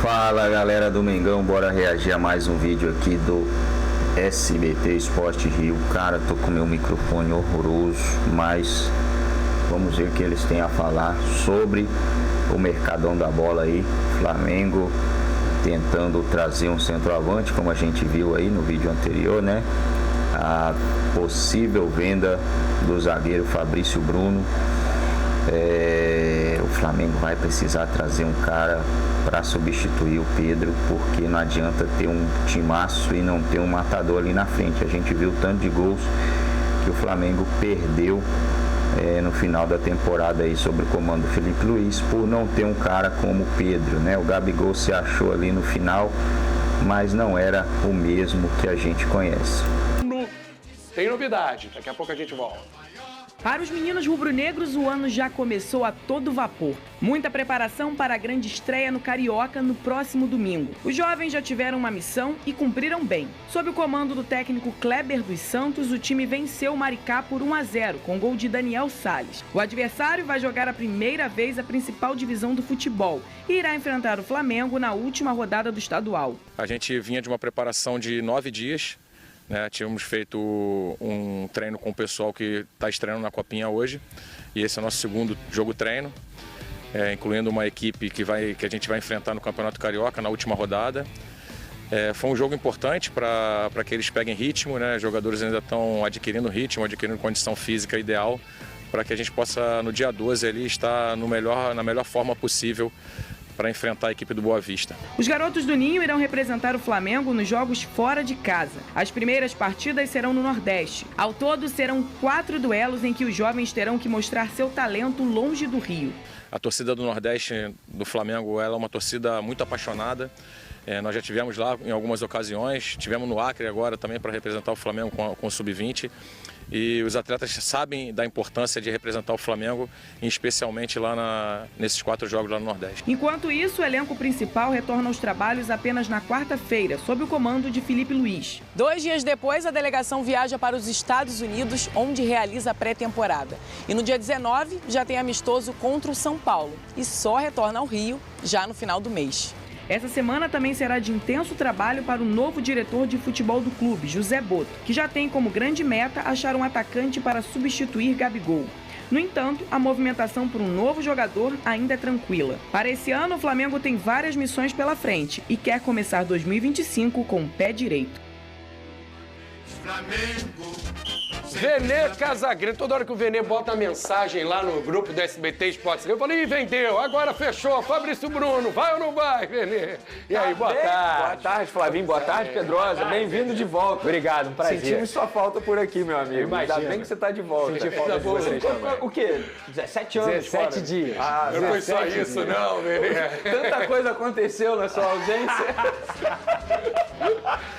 Fala galera do Mengão, bora reagir a mais um vídeo aqui do SBT Esporte Rio. Cara, tô com meu microfone horroroso, mas vamos ver o que eles têm a falar sobre o mercadão da bola aí. Flamengo tentando trazer um centroavante, como a gente viu aí no vídeo anterior, né? A possível venda do zagueiro Fabrício Bruno. O Flamengo vai precisar trazer um cara para substituir o Pedro, porque não adianta ter um timaço e não ter um matador ali na frente. A gente viu o tanto de gols que o Flamengo perdeu no final da temporada aí sob o comando do Felipe Luiz, por não ter um cara como o Pedro, né? O Gabigol se achou ali no final, mas não era o mesmo que a gente conhece. Tem novidade, daqui a pouco a gente volta. Para os meninos rubro-negros, o ano já começou a todo vapor. Muita preparação para a grande estreia no Carioca no próximo domingo. Os jovens já tiveram uma missão e cumpriram bem. Sob o comando do técnico Kleber dos Santos, o time venceu o Maricá por 1-0, com gol de Daniel Salles. O adversário vai jogar a primeira vez a principal divisão do futebol e irá enfrentar o Flamengo na última rodada do estadual. A gente vinha de uma preparação de 9 dias. Tínhamos feito um treino com o pessoal que está estreando na Copinha hoje, e esse é o nosso segundo jogo treino, incluindo uma equipe que a gente vai enfrentar no Campeonato Carioca na última rodada. Foi um jogo importante para que eles peguem ritmo, né? Os jogadores ainda estão adquirindo ritmo, adquirindo condição física ideal, para que a gente possa no dia 12 ali estar na melhor forma possível para enfrentar a equipe do Boa Vista. Os garotos do Ninho irão representar o Flamengo nos jogos fora de casa. As primeiras partidas serão no Nordeste. Ao todo, serão 4 duelos em que os jovens terão que mostrar seu talento longe do Rio. A torcida do Nordeste do Flamengo ela é uma torcida muito apaixonada. Nós já tivemos lá em algumas ocasiões, tivemos no Acre agora também para representar o Flamengo com o Sub-20. E os atletas sabem da importância de representar o Flamengo, especialmente lá nesses 4 jogos lá no Nordeste. Enquanto isso, o elenco principal retorna aos trabalhos apenas na quarta-feira, sob o comando de Felipe Luiz. 2 dias depois, a delegação viaja para os Estados Unidos, onde realiza a pré-temporada. E no dia 19, já tem amistoso contra o São Paulo. E só retorna ao Rio já no final do mês. Essa semana também será de intenso trabalho para o novo diretor de futebol do clube, José Boto, que já tem como grande meta achar um atacante para substituir Gabigol. No entanto, a movimentação por um novo jogador ainda é tranquila. Para esse ano, o Flamengo tem várias missões pela frente e quer começar 2025 com o pé direito. Vene Casagrande, toda hora que o Vene bota a mensagem lá no grupo do SBT Esporte Rio, eu falei, vendeu, agora fechou, Fabrício Bruno, vai ou não vai, Vene? E aí, boa tarde. Boa tarde, Flavinho, boa tarde, Pedrosa, bem-vindo de volta. Obrigado, um prazer. Sentimos sua falta por aqui, meu amigo. Imagina. Ainda bem que você está de volta. Senti falta de vocês também. O quê? 17 anos 17 fora? dias. Ah, Não foi só isso, não, Vene. Tanta coisa aconteceu na sua ausência.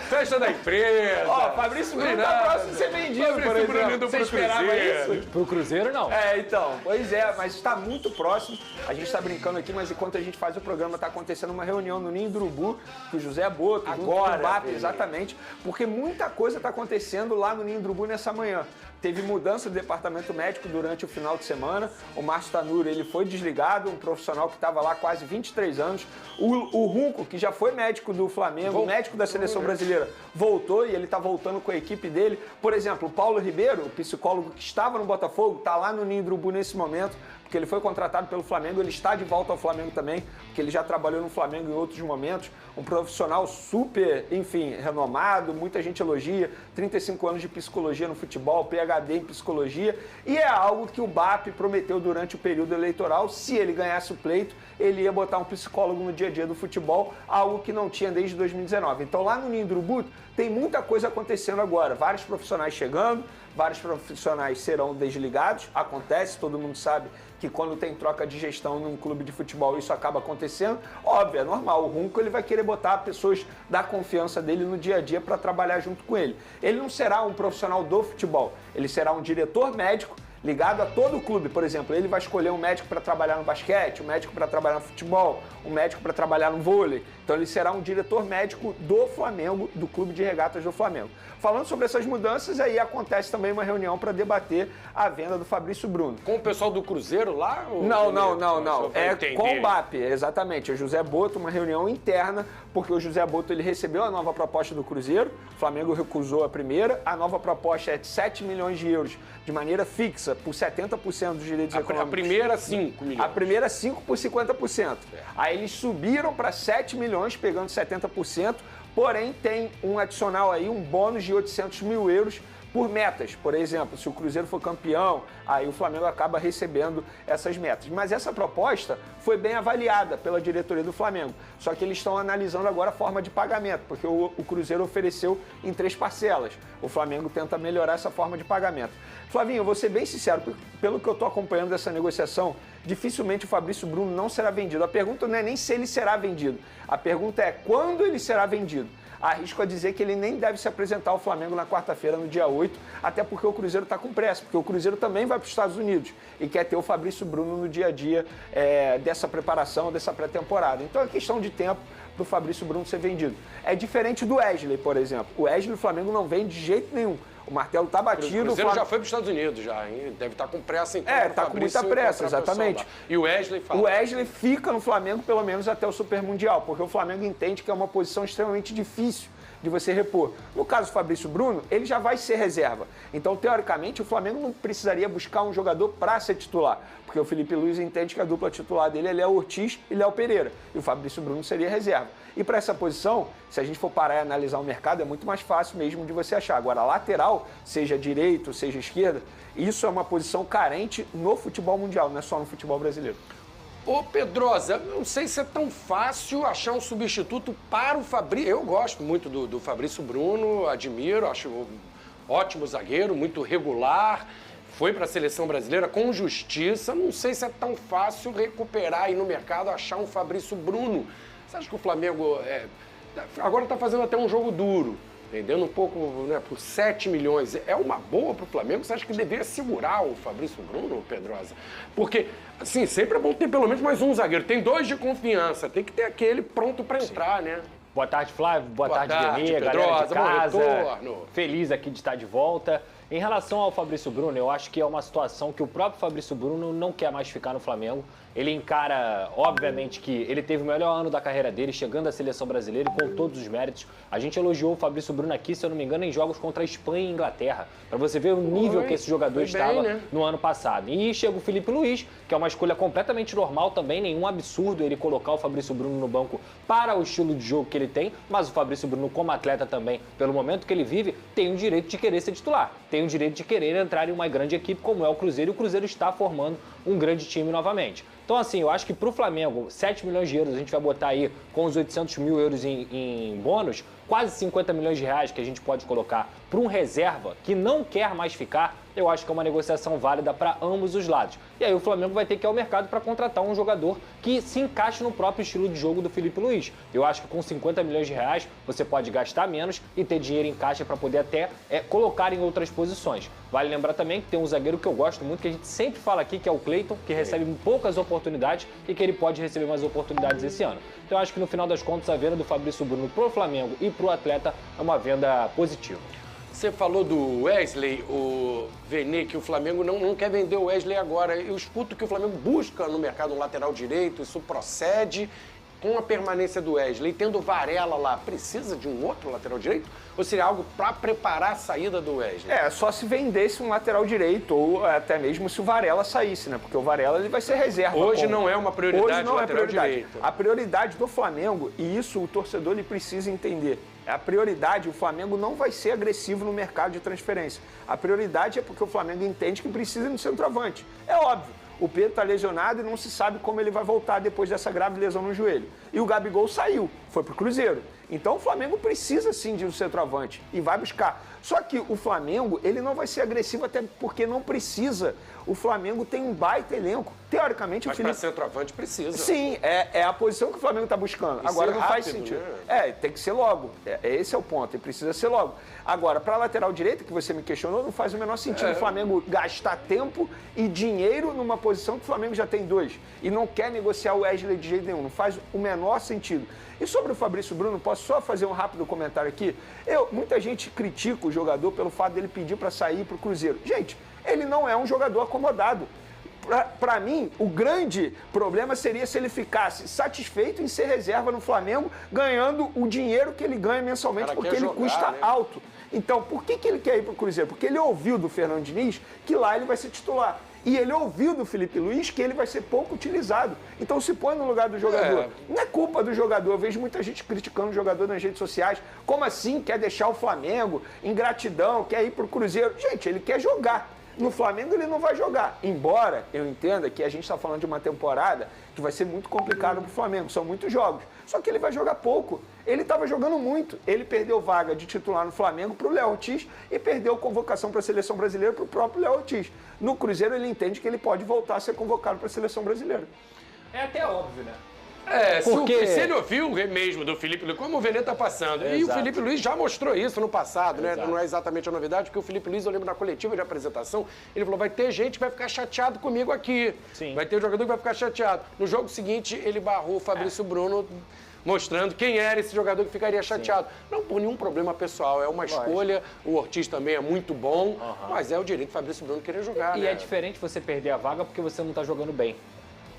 Festa da empresa. Ó, Fabrício Bruno tá próximo de ser vendido, por exemplo. Você esperava isso? Pro Cruzeiro, não. Então, pois é, mas está muito próximo. A gente está brincando aqui, mas enquanto a gente faz o programa, está acontecendo uma reunião no Ninho do Urubu, com o José Boto, agora, junto com o BAP, exatamente, porque muita coisa está acontecendo lá no Ninho do Urubu nessa manhã. Teve mudança do departamento médico durante o final de semana. O Márcio Tanuri, ele foi desligado, um profissional que estava lá há quase 23 anos. O Runco, que já foi médico do Flamengo, médico da seleção brasileira, voltou e ele está voltando com a equipe dele. Por exemplo, o Paulo Ribeiro, o psicólogo que estava no Botafogo, está lá no Ninho do Urubu nesse momento, porque ele foi contratado pelo Flamengo, ele está de volta ao Flamengo também, porque ele já trabalhou no Flamengo em outros momentos. Um profissional super, enfim, renomado, muita gente elogia, 35 anos de psicologia no futebol, PhD em psicologia, e é algo que o BAP prometeu durante o período eleitoral. Se ele ganhasse o pleito, ele ia botar um psicólogo no dia a dia do futebol, algo que não tinha desde 2019. Então lá no Ninho do Urubu tem muita coisa acontecendo agora, vários profissionais chegando, vários profissionais serão desligados, acontece, todo mundo sabe que quando tem troca de gestão num clube de futebol isso acaba acontecendo. Óbvio, é normal, o Runco ele vai querer botar pessoas da confiança dele no dia a dia para trabalhar junto com ele. Ele não será um profissional do futebol, ele será um diretor médico ligado a todo o clube. Por exemplo, ele vai escolher um médico para trabalhar no basquete, um médico para trabalhar no futebol, um médico para trabalhar no vôlei. Então ele será um diretor médico do Flamengo, do Clube de Regatas do Flamengo. Falando sobre essas mudanças, aí acontece também uma reunião para debater a venda do Fabrício Bruno. Com o pessoal do Cruzeiro lá? Não. É com o BAP, exatamente. É José Boto, uma reunião interna, porque o José Boto ele recebeu a nova proposta do Cruzeiro, o Flamengo recusou a primeira, a nova proposta é de 7 milhões de euros de maneira fixa por 70% dos direitos econômicos. A primeira 5 milhões. A primeira 5 por 50%. Aí eles subiram para 7 milhões, pegando 70%, porém tem um adicional aí, um bônus de 800 mil euros por metas. Por exemplo, se o Cruzeiro for campeão, aí o Flamengo acaba recebendo essas metas. Mas essa proposta foi bem avaliada pela diretoria do Flamengo. Só que eles estão analisando agora a forma de pagamento, porque o Cruzeiro ofereceu em 3 parcelas. O Flamengo tenta melhorar essa forma de pagamento. Flavinho, eu vou ser bem sincero, pelo que eu estou acompanhando dessa negociação, dificilmente o Fabrício Bruno não será vendido. A pergunta não é nem se ele será vendido, a pergunta é quando ele será vendido. Arrisco a dizer que ele nem deve se apresentar ao Flamengo na quarta-feira, no dia 8, até porque o Cruzeiro está com pressa, porque o Cruzeiro também vai para os Estados Unidos e quer ter o Fabrício Bruno no dia a dia dessa preparação, dessa pré-temporada. Então é questão de tempo para o Fabrício Bruno ser vendido. É diferente do Wesley, por exemplo. O Wesley, o Flamengo não vende de jeito nenhum. O martelo está batido. O Cruzeiro já foi para os Estados Unidos, já, hein? Deve estar com pressa, então. Está com muita pressa, exatamente. E o Wesley fala. O Wesley fica no Flamengo pelo menos até o Super Mundial, porque o Flamengo entende que é uma posição extremamente difícil de você repor. No caso do Fabrício Bruno, ele já vai ser reserva. Então, teoricamente, o Flamengo não precisaria buscar um jogador para ser titular, porque o Felipe Luiz entende que a dupla titular dele é Léo Ortiz e Léo Pereira, e o Fabrício Bruno seria reserva. E para essa posição, se a gente for parar e analisar o mercado, é muito mais fácil mesmo de você achar. Agora, lateral, seja direito, seja esquerda, isso é uma posição carente no futebol mundial, não é só no futebol brasileiro. Ô Pedrosa, não sei se é tão fácil achar um substituto para o Fabrício. Eu gosto muito do Fabrício Bruno, admiro, acho um ótimo zagueiro, muito regular, foi para a seleção brasileira com justiça. Não sei se é tão fácil recuperar aí no mercado, achar um Fabrício Bruno. Você acha que o Flamengo agora está fazendo até um jogo duro, vendendo um pouco, né, por 7 milhões. É uma boa para o Flamengo? Você acha que deveria segurar o Fabrício Bruno, Pedrosa? Porque, assim, sempre é bom ter pelo menos mais um zagueiro. Tem 2 de confiança, tem que ter aquele pronto para entrar, né? Boa tarde, Flávio. Boa tarde, Vene, Pedrosa, galera de casa. retorno. Feliz aqui de estar de volta. Em relação ao Fabrício Bruno, eu acho que é uma situação que o próprio Fabrício Bruno não quer mais ficar no Flamengo. Ele encara, obviamente, que ele teve o melhor ano da carreira dele, chegando à seleção brasileira e com todos os méritos. A gente elogiou o Fabrício Bruno aqui, se eu não me engano, em jogos contra a Espanha e Inglaterra, para você ver o nível que esse jogador estava no ano passado. E chega o Felipe Luiz, que é uma escolha completamente normal também, nenhum absurdo ele colocar o Fabrício Bruno no banco para o estilo de jogo que ele tem, mas o Fabrício Bruno, como atleta também, pelo momento que ele vive, tem o direito de querer ser titular, tem o direito de querer entrar em uma grande equipe como é o Cruzeiro, e o Cruzeiro está formando um grande time novamente. Então, assim, eu acho que para o Flamengo, 7 milhões de euros, a gente vai botar aí com os 800 mil euros em bônus, quase 50 milhões de reais que a gente pode colocar para um reserva que não quer mais ficar, eu acho que é uma negociação válida para ambos os lados. E aí o Flamengo vai ter que ir ao mercado para contratar um jogador que se encaixe no próprio estilo de jogo do Felipe Luiz. Eu acho que com 50 milhões de reais você pode gastar menos e ter dinheiro em caixa para poder até colocar em outras posições. Vale lembrar também que tem um zagueiro que eu gosto muito, que a gente sempre fala aqui, que é o Cleiton, que recebe poucas oportunidades e que ele pode receber mais oportunidades esse ano. Então eu acho que no final das contas a venda do Fabrício Bruno pro Flamengo e pro atleta é uma venda positiva. Você falou do Wesley, o Vene, que o Flamengo não quer vender o Wesley agora. Eu escuto que o Flamengo busca no mercado um lateral direito, isso procede. Com a permanência do Wesley, tendo Varela lá, precisa de um outro lateral direito? Ou seria algo para preparar a saída do Wesley? Só se vendesse um lateral direito, ou até mesmo se o Varela saísse, né? Porque o Varela ele vai ser reserva. Hoje não é uma prioridade o lateral direito. A prioridade do Flamengo, e isso o torcedor ele precisa entender, a prioridade, o Flamengo não vai ser agressivo no mercado de transferência. A prioridade é porque o Flamengo entende que precisa de um centroavante. É óbvio. O Pedro está lesionado e não se sabe como ele vai voltar depois dessa grave lesão no joelho. e o Gabigol saiu, foi pro Cruzeiro. Então o Flamengo precisa sim de um centroavante e vai buscar. Só que o Flamengo, ele não vai ser agressivo até porque não precisa. O Flamengo tem um baita elenco. Teoricamente, mas o Felipe... para centroavante precisa. Sim, é a posição que o Flamengo está buscando. Agora não faz sentido. Né? Tem que ser logo. Esse é o ponto, ele precisa ser logo. Agora, para a lateral direita, que você me questionou, não faz o menor sentido o Flamengo gastar tempo e dinheiro numa posição que o Flamengo já tem 2 e não quer negociar o Wesley de jeito nenhum. Não faz o menor sentido. E sobre o Fabrício Bruno, posso só fazer um rápido comentário aqui? Muita gente critica o jogador pelo fato dele pedir para sair para o Cruzeiro. Gente, ele não é um jogador acomodado. Para mim, o grande problema seria se ele ficasse satisfeito em ser reserva no Flamengo, ganhando o dinheiro que ele ganha mensalmente, porque ele custa alto. Então, por que ele quer ir para o Cruzeiro? Porque ele ouviu do Fernando Diniz que lá ele vai ser titular. E ele ouviu do Felipe Luiz que ele vai ser pouco utilizado. Então se põe no lugar do jogador. Não é culpa do jogador. Eu vejo muita gente criticando o jogador nas redes sociais. Como assim? Quer deixar o Flamengo? Ingratidão, quer ir para o Cruzeiro. Gente, ele quer jogar. No Flamengo ele não vai jogar. Embora eu entenda que a gente está falando de uma temporada que vai ser muito complicada para o Flamengo. São muitos jogos. Só que ele vai jogar pouco. Ele estava jogando muito. Ele perdeu vaga de titular no Flamengo para o Léo Ortiz e perdeu convocação para a Seleção Brasileira para o próprio Léo Ortiz. No Cruzeiro ele entende que ele pode voltar a ser convocado para a Seleção Brasileira. É até óbvio, né? Porque se ele ouviu mesmo do Felipe Luiz, como o Vene está passando. Exato. E o Felipe Luiz já mostrou isso no passado, né? Não é exatamente a novidade, porque o Felipe Luiz, eu lembro na coletiva de apresentação, ele falou, vai ter gente que vai ficar chateado comigo aqui. Sim. Vai ter jogador que vai ficar chateado. No jogo seguinte, ele barrou o Fabrício Bruno, mostrando quem era esse jogador que ficaria chateado. Sim. Não por nenhum problema pessoal, é uma escolha. O Ortiz também é muito bom, mas é o direito do Fabrício Bruno querer jogar. E é diferente você perder a vaga porque você não está jogando bem.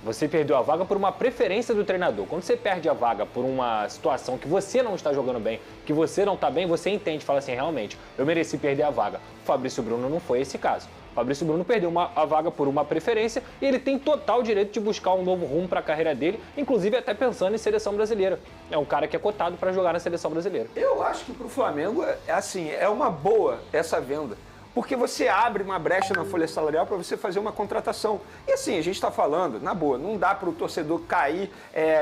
Você perdeu a vaga por uma preferência do treinador. Quando você perde a vaga por uma situação que você não está jogando bem, que você não está bem, você entende, fala assim, realmente, eu mereci perder a vaga. O Fabrício Bruno não foi esse caso. O Fabrício Bruno perdeu a vaga por uma preferência e ele tem total direito de buscar um novo rumo para a carreira dele, inclusive até pensando em seleção brasileira. É um cara que é cotado para jogar na seleção brasileira. Eu acho que para o Flamengo, é uma boa essa venda. Porque você abre uma brecha na folha salarial para você fazer uma contratação. E assim, a gente está falando, na boa, não dá para o torcedor cair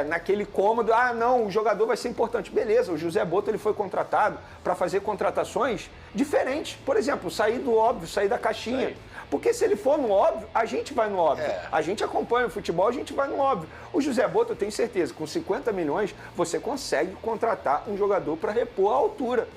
naquele cômodo, não, o jogador vai ser importante. Beleza, o José Botto ele foi contratado para fazer contratações diferentes. Por exemplo, sair do óbvio, sair da caixinha. Porque se ele for no óbvio, a gente vai no óbvio. A gente acompanha o futebol, a gente vai no óbvio. O José Botto, eu tenho certeza, com 50 milhões, você consegue contratar um jogador para repor a altura.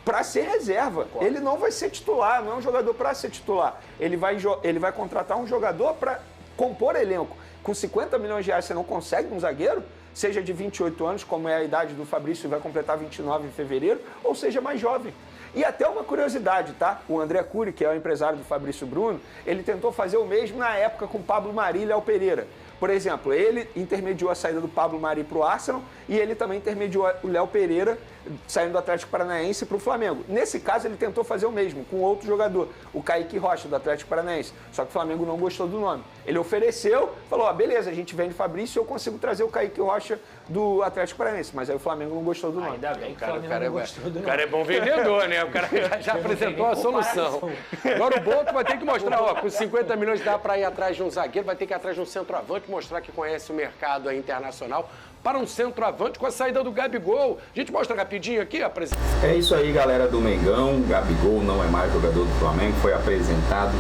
Para ser reserva. Ele não vai ser titular, não é um jogador para ser titular. Ele vai contratar um jogador para compor elenco. Com 50 milhões de reais você não consegue um zagueiro, seja de 28 anos, como é a idade do Fabrício e vai completar 29 em fevereiro, ou seja mais jovem. E até uma curiosidade, tá? O André Cury, que é o empresário do Fabrício Bruno, ele tentou fazer o mesmo na época com Pablo Mari e Léo Pereira. Por exemplo, ele intermediou a saída do Pablo Mari para o Arsenal e ele também intermediou o Léo Pereira saindo do Atlético Paranaense para o Flamengo. Nesse caso, ele tentou fazer o mesmo com outro jogador, o Kaique Rocha, do Atlético Paranaense. Só que o Flamengo não gostou do nome. Ele ofereceu, falou, beleza, a gente vende Fabrício e eu consigo trazer o Kaique Rocha do Atlético Paranaense. Mas aí o Flamengo não gostou do nome. Ainda bem que o Flamengo não gostou do nome. O cara é bom vendedor, né? O cara já apresentou a solução. Agora o Boto vai ter que mostrar, com 50 milhões dá para ir atrás de um zagueiro, vai ter que ir atrás de um centroavante, mostrar que conhece o mercado internacional para um centroavante com a saída do Gabigol. A gente mostra rapidinho aqui, apresenta. É isso aí, galera do Mengão. Gabigol não é mais jogador do Flamengo, foi apresentado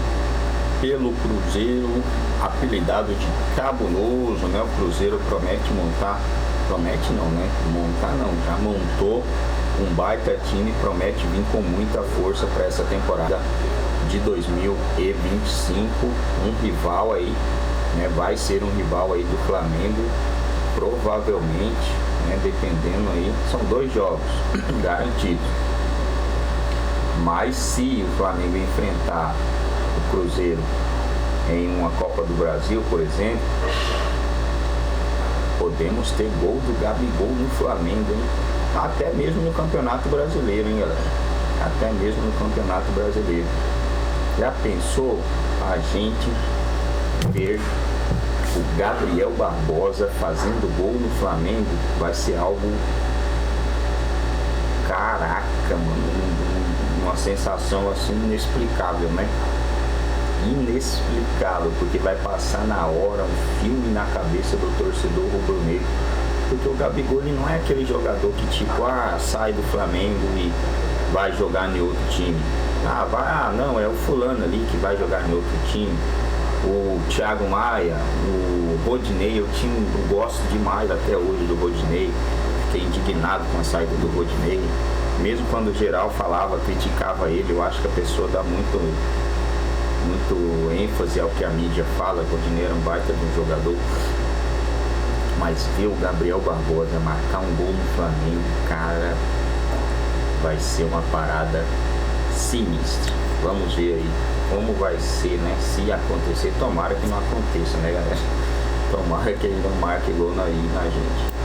pelo Cruzeiro, apelidado de cabuloso, né? O Cruzeiro promete montar, promete não, né? Montar não, já montou um baita time, promete vir com muita força para essa temporada de 2025, um rival aí, né? Vai ser um rival aí do Flamengo, provavelmente, né? Dependendo aí, são 2 jogos garantidos. Mas se o Flamengo enfrentar o Cruzeiro em uma Copa do Brasil, por exemplo, podemos ter gol do Gabigol no Flamengo, hein? Até mesmo no Campeonato Brasileiro, hein, galera? Até mesmo no Campeonato Brasileiro. Já pensou a gente ver o Gabriel Barbosa fazendo gol no Flamengo? Vai ser algo, caraca, mano, uma sensação assim inexplicável, né? Inexplicável, porque vai passar na hora um filme na cabeça do torcedor rubro-negro. porque o Gabigol ele não é aquele jogador que tipo, sai do Flamengo e vai jogar em outro time. Não, é o fulano ali que vai jogar em outro time. O Thiago Maia, o Rodinei, eu gosto demais até hoje do Rodinei. Fiquei indignado com a saída do Rodinei. Mesmo quando o geral falava, criticava ele, eu acho que a pessoa dá muito ênfase ao que a mídia fala. O Rodinei era um baita de um jogador. Mas ver o Gabriel Barbosa marcar um gol no Flamengo, cara, vai ser uma parada sinistra. Vamos ver aí como vai ser, né? Se acontecer, tomara que não aconteça, né, galera? Tomara que ele não marque gol aí na gente.